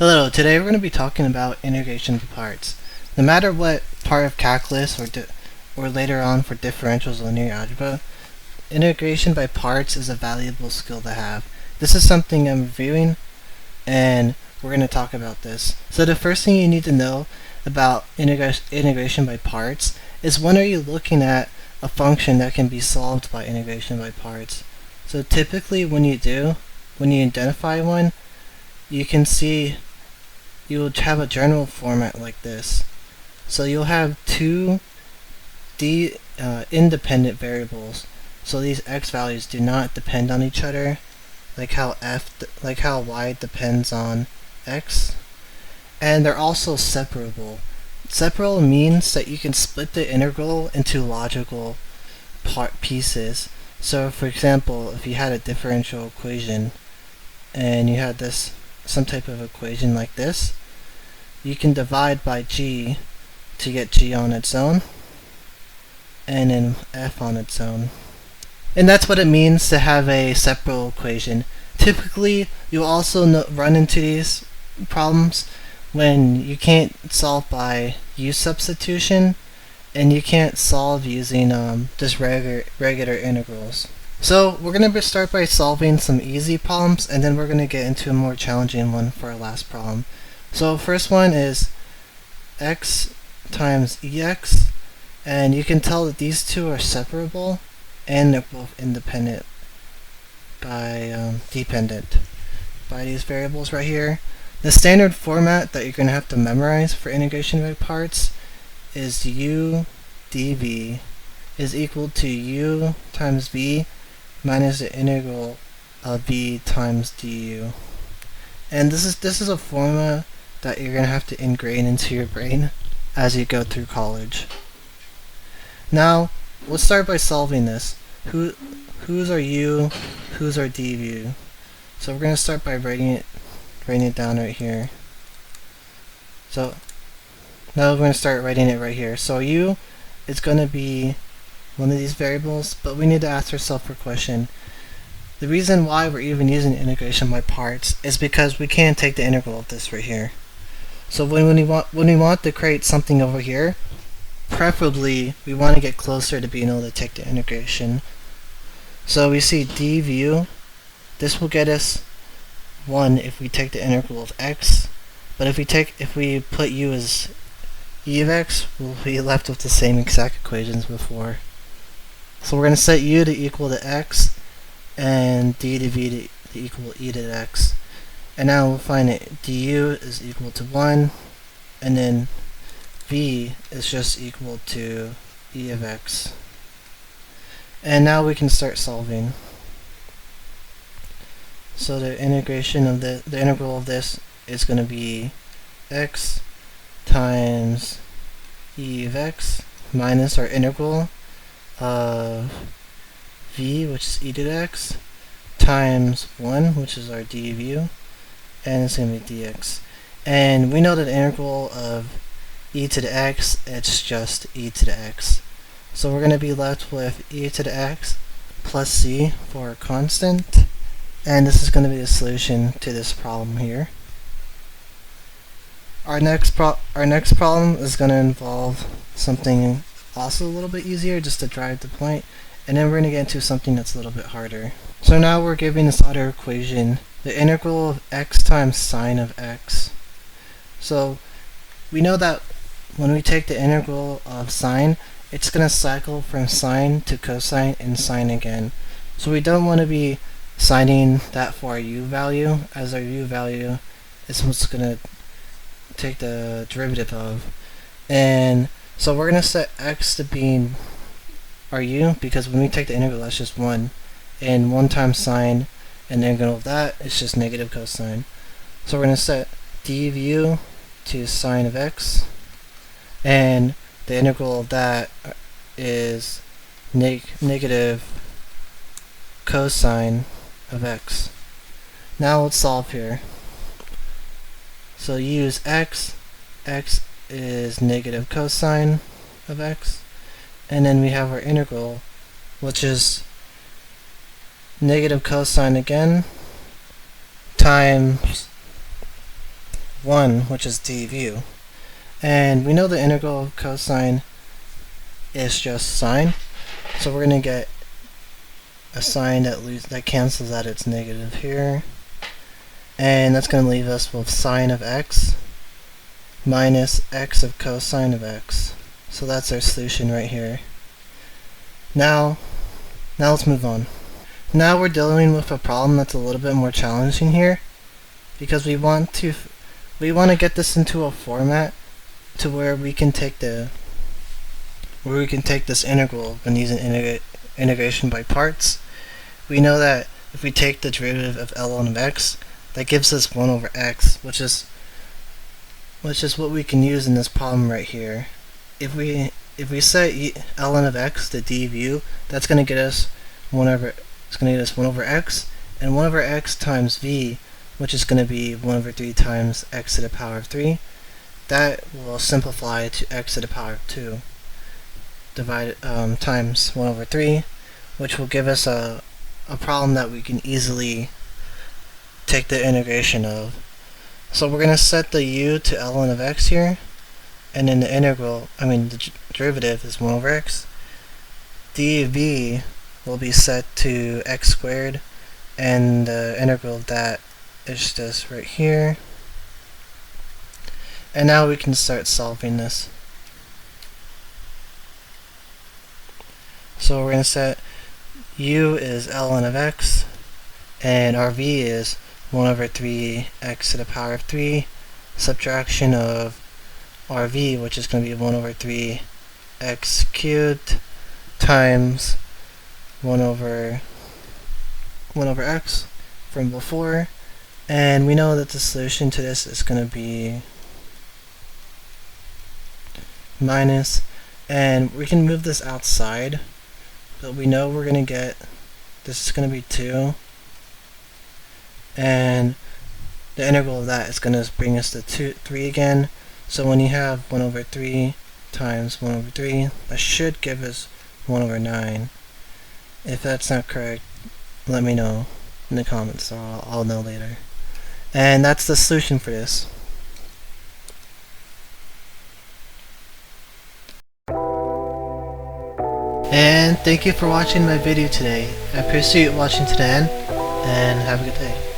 Hello, today we're going to be talking about integration of parts. No matter what part of calculus or later on for differentials or linear algebra, integration by parts is a valuable skill to have. This is something I'm reviewing and we're going to talk about this. So the first thing you need to know about integration by parts is when are you looking at a function that can be solved by integration by parts. So typically when you identify one, you can see you will have a general format like this. So you'll have two independent variables. So these x values do not depend on each other, like how y depends on x. And they're also separable. Separable means that you can split the integral into logical pieces. So for example, if you had a differential equation and you had some type of equation like this, you can divide by g to get g on its own and then f on its own. And that's what it means to have a separable equation. Typically, you'll also run into these problems when you can't solve by u substitution and you can't solve using just regular integrals. So we're going to start by solving some easy problems, and then we're going to get into a more challenging one for our last problem. So first one is x times ex, and you can tell that these two are separable and they're both dependent by these variables right here. The standard format that you're going to have to memorize for integration by parts is u dv is equal to u times v minus the integral of v times du. And this is a formula that you're going to have to ingrain into your brain as you go through college. Now, let's start by solving this. Who's our u, who's our dv? So we're going to start by writing it down right here. So now we're going to start writing it right here. So u is going to be one of these variables, but we need to ask ourselves a question. The reason why we're even using integration by parts is because we can't take the integral of this right here. So when we want to create something over here, preferably we want to get closer to being able to take the integration. So we see dv, this will get us 1 if we take the integral of x, but if we put u as e of x, we'll be left with the same exact equations before. So we're going to set u to equal to x and d to v to equal e to x. And now we'll find it du is equal to 1, and then v is just equal to e of x. And now we can start solving. So the integration of the integral of this is going to be x times e of x minus our integral of v, which is e to the x, times 1, which is our dv, and it's going to be dx. And we know that the integral of e to the x, it's just e to the x. So we're going to be left with e to the x plus c for a constant, and this is going to be the solution to this problem here. Our next problem is going to involve something also a little bit easier, just to drive the point, and then we're going to get into something that's a little bit harder. So now we're given this other equation, the integral of x times sine of x. So we know that when we take the integral of sine, it's going to cycle from sine to cosine and sine again. So we don't want to be signing that for our u value, as our u value is what's going to take the derivative of. And so we're going to set x to being our u, because when we take the integral, that's just 1. And 1 times sine, and the integral of that is just negative cosine. So we're going to set dv to sine of x, and the integral of that is negative cosine of x. Now let's solve here. So u is x is negative cosine of x, and then we have our integral, which is negative cosine again times 1, which is d view. And we know the integral of cosine is just sine, so we're going to get a sign that cancels out its negative here. And that's going to leave us with sine of x minus x of cosine of x. So that's our solution right here. Now let's move on. Now we're dealing with a problem that's a little bit more challenging here, because we want to get this into a format to where we can take this integral and use an integration by parts. We know that if we take the derivative of ln of x, that gives us 1 over x, which is what we can use in this problem right here. If we set ln of x to d view, that's going to get us 1 over x, and 1 over x times v, which is going to be 1 over 3 times x to the power of 3. That will simplify to x to the power of 2 times 1 over 3, which will give us a problem that we can easily take the integration of. So we're going to set the u to ln of x here, and then the derivative is 1 over x. dv will be set to x squared, and the integral of that is this right here. And now we can start solving this. So we're going to set u is ln of x, and our v is 1 over 3 x to the power of 3, subtraction of our v, which is going to be 1 over 3 x cubed times 1 over x from before. And we know that the solution to this is going to be minus, and we can move this outside, but we know we're going to get, this is going to be 2, and the integral of that is going to bring us to 3 again. So when you have 1 over 3 times 1 over 3, that should give us 1 over 9. If that's not correct, let me know in the comments, so I'll know later. And that's the solution for this. And thank you for watching my video today. I appreciate you watching to the end, and have a good day.